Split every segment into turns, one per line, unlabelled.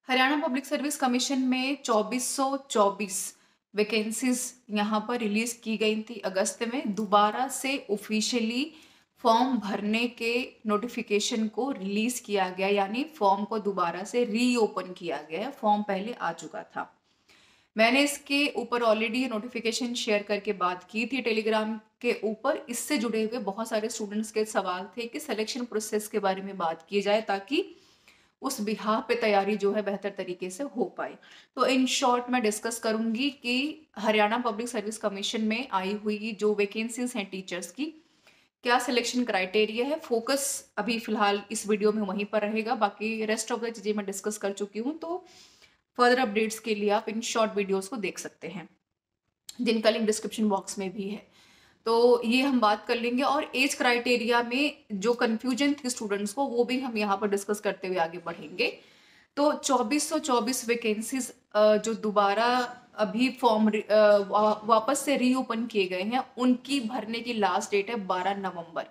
Haryana public service commission में 2424 vacancies यहाँ पर रिलीज की गई थी अगस्त में। दोबारा से ऑफिशियली फॉर्म भरने के नोटिफिकेशन को रिलीज किया गया, यानी फॉर्म को दोबारा से रीओपन किया गया है। फॉर्म पहले आ चुका था। मैंने इसके ऊपर ऑलरेडी नोटिफिकेशन शेयर करके बात की थी टेलीग्राम के ऊपर। इससे जुड़े हुए बहुत सारे स्टूडेंट्स के सवाल थे कि सिलेक्शन प्रोसेस के बारे में बात की जाए ताकि उस बिहार पे तैयारी जो है बेहतर तरीके से हो पाए। तो इन शॉर्ट मैं डिस्कस करूंगी कि हरियाणा पब्लिक सर्विस कमीशन में आई हुई जो वैकेंसीज हैं टीचर्स की, क्या सिलेक्शन क्राइटेरिया है। फोकस अभी फिलहाल इस वीडियो में वहीं पर रहेगा, बाकी रेस्ट ऑफ द चीजें मैं डिस्कस कर चुकी हूँ। तो फर्दर अपडेट्स के लिए आप इन शॉर्ट वीडियोस को देख सकते हैं, जिनका लिंक डिस्क्रिप्शन बॉक्स में भी है। तो ये हम बात कर लेंगे, और एज क्राइटेरिया में जो कंफ्यूजन थी स्टूडेंट्स को वो भी हम यहाँ पर डिस्कस करते हुए आगे बढ़ेंगे। तो 2424 वैकेंसीज जो दोबारा अभी फॉर्म वापस से रीओपन किए गए हैं, उनकी भरने की लास्ट डेट है 12 नवंबर।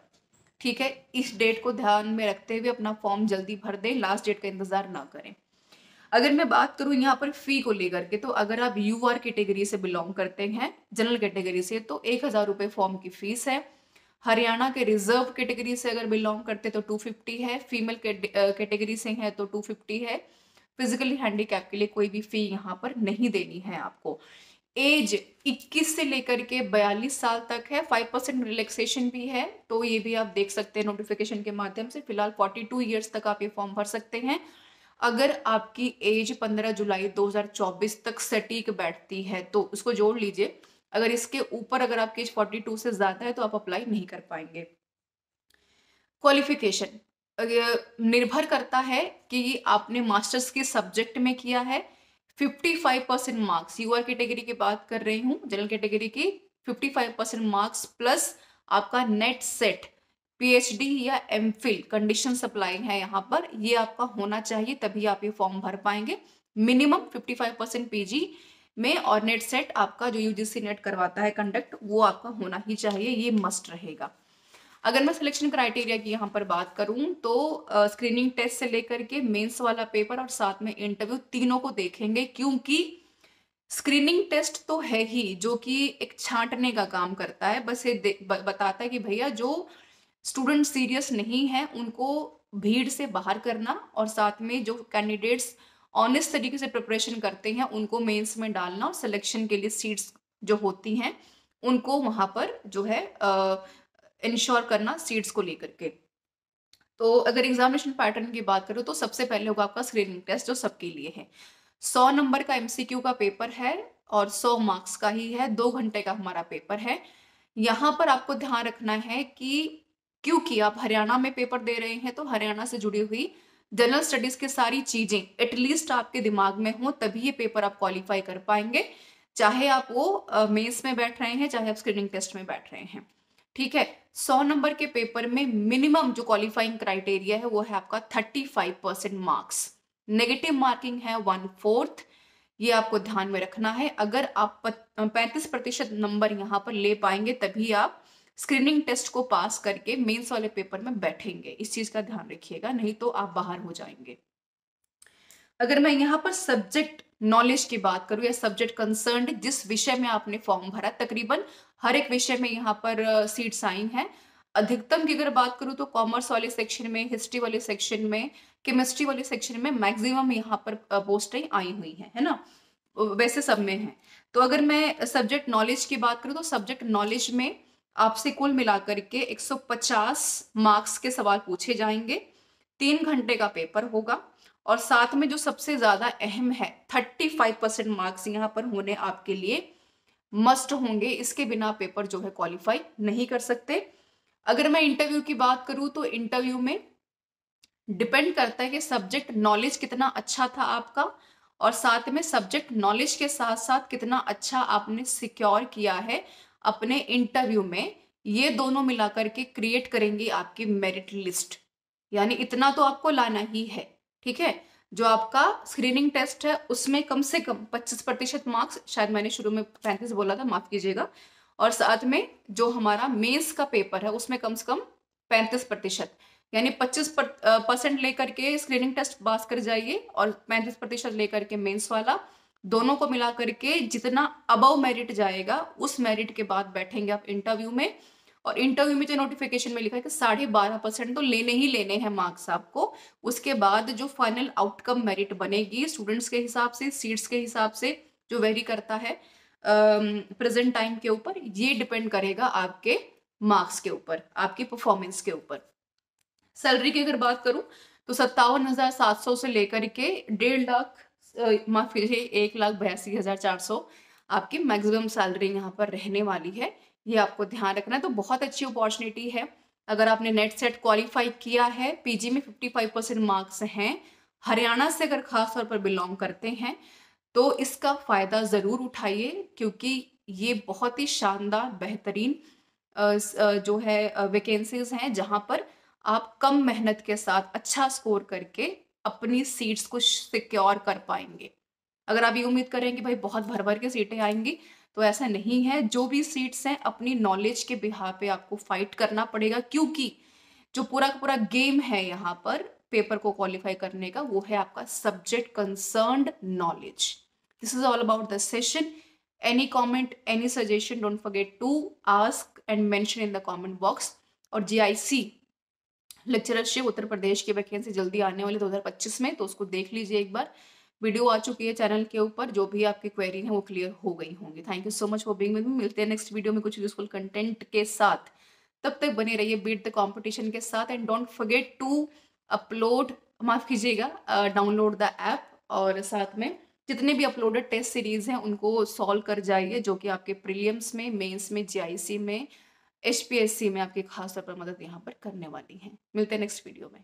ठीक है, इस डेट को ध्यान में रखते हुए अपना फॉर्म जल्दी भर दें, लास्ट डेट का इंतजार ना करें। अगर मैं बात करूं यहाँ पर फी को लेकर के, तो अगर आप यूआर कैटेगरी से बिलोंग करते हैं, जनरल कैटेगरी से, तो 1000 रुपये फॉर्म की फीस है। हरियाणा के रिजर्व कैटेगरी से अगर बिलोंग करते तो 250 है। फीमेल कैटेगरी से है तो 250 है। फिजिकली हैंडीकैप के लिए कोई भी फी यहाँ पर नहीं देनी है आपको। एज 21 से लेकर के 42 साल तक है। 5% रिलैक्सेशन भी है, तो ये भी आप देख सकते हैं नोटिफिकेशन के माध्यम से। फिलहाल 42 ईयर्स तक आप ये फॉर्म भर सकते हैं। अगर आपकी एज 15 जुलाई 2024 तक सटीक बैठती है तो उसको जोड़ लीजिए। अगर इसके ऊपर अगर आपकी एज 42 से ज्यादा है तो आप अप्लाई नहीं कर पाएंगे। क्वालिफिकेशन निर्भर करता है कि आपने मास्टर्स के सब्जेक्ट में किया है। 55% मार्क्स, यूआर कैटेगरी की बात कर रही हूँ, जनरल कैटेगरी की 55% मार्क्स प्लस आपका नेट सेट, पीएचडी या एमफिल कंडीशन सप्लाई है यहाँ पर, ये आपका होना चाहिए, तभी आप ये फॉर्म भर पाएंगे। मिनिमम 55% पीजी में, और नेट सेट आपका जो यूजीसी नेट करवाता है कंडक्ट, वो आपका होना ही चाहिए, ये मस्ट रहेगा। अगर मैं सिलेक्शन क्राइटेरिया की यहाँ पर बात करूं तो स्क्रीनिंग टेस्ट से लेकर के मेंस वाला पेपर और साथ में इंटरव्यू, तीनों को देखेंगे। क्योंकि स्क्रीनिंग टेस्ट तो है ही जो कि एक छांटने का काम करता है, बस ये बताता है कि भैया जो स्टूडेंट सीरियस नहीं है उनको भीड़ से बाहर करना, और साथ में जो कैंडिडेट्स ऑनेस्ट तरीके से प्रिपरेशन करते हैं उनको मेंस में डालना, और सिलेक्शन के लिए सीट्स जो होती हैं उनको वहां पर जो है इंश्योर करना सीट्स को लेकर के। तो अगर एग्जामिनेशन पैटर्न की बात करूं तो सबसे पहले होगा आपका स्क्रीनिंग टेस्ट, जो सबके लिए है। 100 नंबर का एमसीक्यू का पेपर है और 100 मार्क्स का ही है। 2 घंटे का हमारा पेपर है। यहाँ पर आपको ध्यान रखना है कि क्योंकि आप हरियाणा में पेपर दे रहे हैं तो हरियाणा से जुड़ी हुई जनरल स्टडीज की सारी चीजें एटलीस्ट आपके दिमाग में हो, तभी ये पेपर आप क्वालिफाई कर पाएंगे, चाहे आप वो मेंस में बैठ रहे हैं, चाहे आप स्क्रीनिंग टेस्ट में बैठ रहे हैं। ठीक है, 100 नंबर के पेपर में मिनिमम जो क्वालिफाइंग क्राइटेरिया है वो है आपका 35% मार्क्स। नेगेटिव मार्किंग है 1/4। ये आपको ध्यान में रखना है। अगर आप 35% नंबर यहाँ पर ले पाएंगे तभी आप स्क्रीनिंग टेस्ट को पास करके मेंस वाले पेपर में बैठेंगे। इस चीज का ध्यान रखिएगा, नहीं तो आप बाहर हो जाएंगे। अगर मैं यहाँ पर सब्जेक्ट नॉलेज की बात करूँ या सब्जेक्ट कंसर्न, जिस विषय में आपने फॉर्म भरा, तकरीबन हर एक विषय में यहाँ पर सीट्स आई हैं। अधिकतम की अगर बात करूँ तो कॉमर्स वाले सेक्शन में, हिस्ट्री वाले सेक्शन में, केमिस्ट्री वाले सेक्शन में मैक्सिमम यहाँ पर पोस्टें आई हुई हैं, है ना। वैसे सब में है। तो अगर मैं सब्जेक्ट नॉलेज की बात करूँ तो सब्जेक्ट नॉलेज में आपसे कुल मिलाकर के 150 मार्क्स के सवाल पूछे जाएंगे। 3 घंटे का पेपर होगा, और साथ में जो सबसे ज्यादा अहम है 35% मार्क्स यहाँ पर होने आपके लिए मस्ट होंगे। इसके बिना पेपर जो है क्वालिफाई नहीं कर सकते। अगर मैं इंटरव्यू की बात करूं तो इंटरव्यू में डिपेंड करता है कि सब्जेक्ट नॉलेज कितना अच्छा था आपका, और साथ में सब्जेक्ट नॉलेज के साथ साथ कितना अच्छा आपने सिक्योर किया है अपने इंटरव्यू में। ये दोनों मिलाकर के क्रिएट करेंगे आपकी मेरिट लिस्ट, यानी इतना तो आपको लाना ही है। ठीक है, जो आपका स्क्रीनिंग टेस्ट है उसमें कम से कम 25% मार्क्स, शायद मैंने शुरू में 35 बोला था, माफ कीजिएगा, और साथ में जो हमारा मेंस का पेपर है उसमें कम से कम 35%, यानी 25% लेकर के स्क्रीनिंग टेस्ट पास कर जाइए और 35% लेकर के मेंस वाला, दोनों को मिला करके जितना अबव मेरिट जाएगा उस मेरिट के बाद बैठेंगे आप इंटरव्यू में। और इंटरव्यू में जो नोटिफिकेशन में लिखा है कि 12.5% तो लेने ही लेने हैं मार्क्स आपको। उसके बाद जो फाइनल आउटकम मेरिट बनेगी स्टूडेंट्स के हिसाब से, सीट्स के हिसाब से, जो वेरी करता है प्रेजेंट टाइम के ऊपर, ये डिपेंड करेगा आपके मार्क्स के ऊपर, आपकी परफॉर्मेंस के ऊपर। सैलरी की अगर बात करूं तो 57,700 से लेकर के 1.5 लाख, माफ कीजिए 1,82,400 आपकी मैक्सिमम सैलरी यहाँ पर रहने वाली है। ये आपको ध्यान रखना है। तो बहुत अच्छी अपॉर्चुनिटी है। अगर आपने नेट सेट क्वालिफाई किया है, पीजी में 55% मार्क्स हैं, हरियाणा से अगर खास तौर पर बिलोंग करते हैं तो इसका फायदा जरूर उठाइए, क्योंकि ये बहुत ही शानदार बेहतरीन जो है वैकेंसीज हैं जहां पर आप कम मेहनत के साथ अच्छा स्कोर करके अपनी सीट्स को सिक्योर कर पाएंगे। अगर आप ये उम्मीद करें कि भाई बहुत भर भर के सीटें आएंगी, तो ऐसा नहीं है। जो भी सीट्स हैं अपनी नॉलेज के बिहार पे आपको फाइट करना पड़ेगा, क्योंकि जो पूरा का पूरा गेम है यहाँ पर पेपर को क्वालिफाई करने का, वो है आपका subject concerned knowledge. This is all about the session. Any comment, any suggestion, don't forget to ask and mention in the comment box. और जीआईसी लेक्चरशिप उत्तर प्रदेश की वैकेंसी जल्दी आने वाली 2025 में, तो उसको देख लीजिए एक बार। वीडियो आ चुकी है चैनल के ऊपर, जो भी आपकी क्वेरी है वो क्लियर हो गई होंगी। Thank you so much for being with me. मिलते हैं नेक्स्ट वीडियो में कुछ यूजफुल कंटेंट के साथ। तब तक बने रहिए बीट द कंपटीशन के साथ। And don't forget to upload, माफ कीजिएगा, डाउनलोड द ऐप, और साथ में जितने भी अपलोडेड टेस्ट सीरीज हैं उनको सॉल्व कर जाइए, जो कि आपके प्रीलिम्स में, मेंस में, जीआईसी में, एचपीएससी में आपकी खास तौर पर मदद यहाँ पर करने वाली है। मिलते हैं नेक्स्ट वीडियो में।